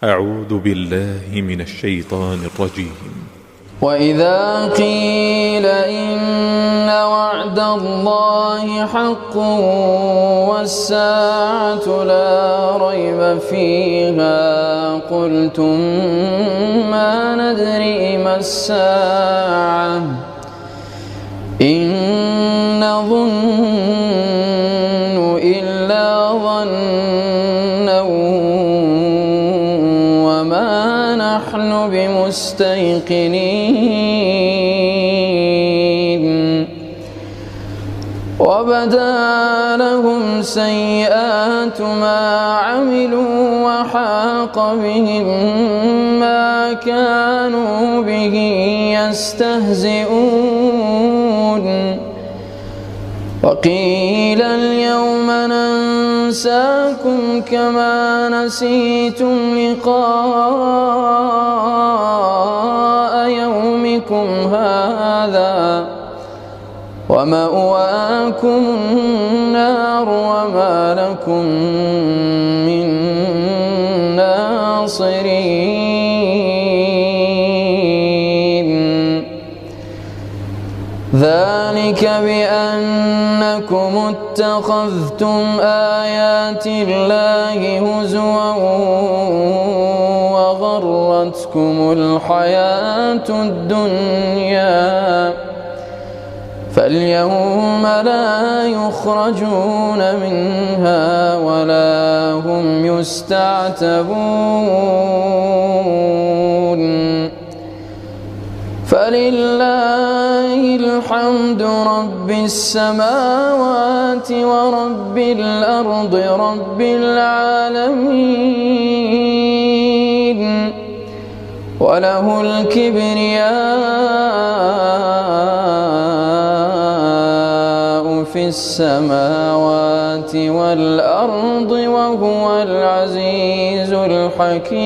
أعوذ بالله من الشيطان الرجيم. وإذا قيل إن وعد الله حق والساعة لا ريب فيها قلتم ما ندري ما الساعة إن نظن إلا ظنا وما نحن بمستيقنين وبدا لهم سيئات ما عملوا وحاق بهم ما كانوا به يستهزئون وقيل اليوم ننساكم كما نسيتم لقاء يومكم هذا ومأواكم النار وما لكم من ناصرين ذلك بأنكم اتخذتم آيات الله هزوا وغرتكم الحياة الدنيا فاليوم لا يخرجون منها ولا هم يستعتبون فلله الحمد رب السماوات ورب الأرض رب العالمين وله الكبرياء في السماوات والأرض وهو العزيز الحكيم.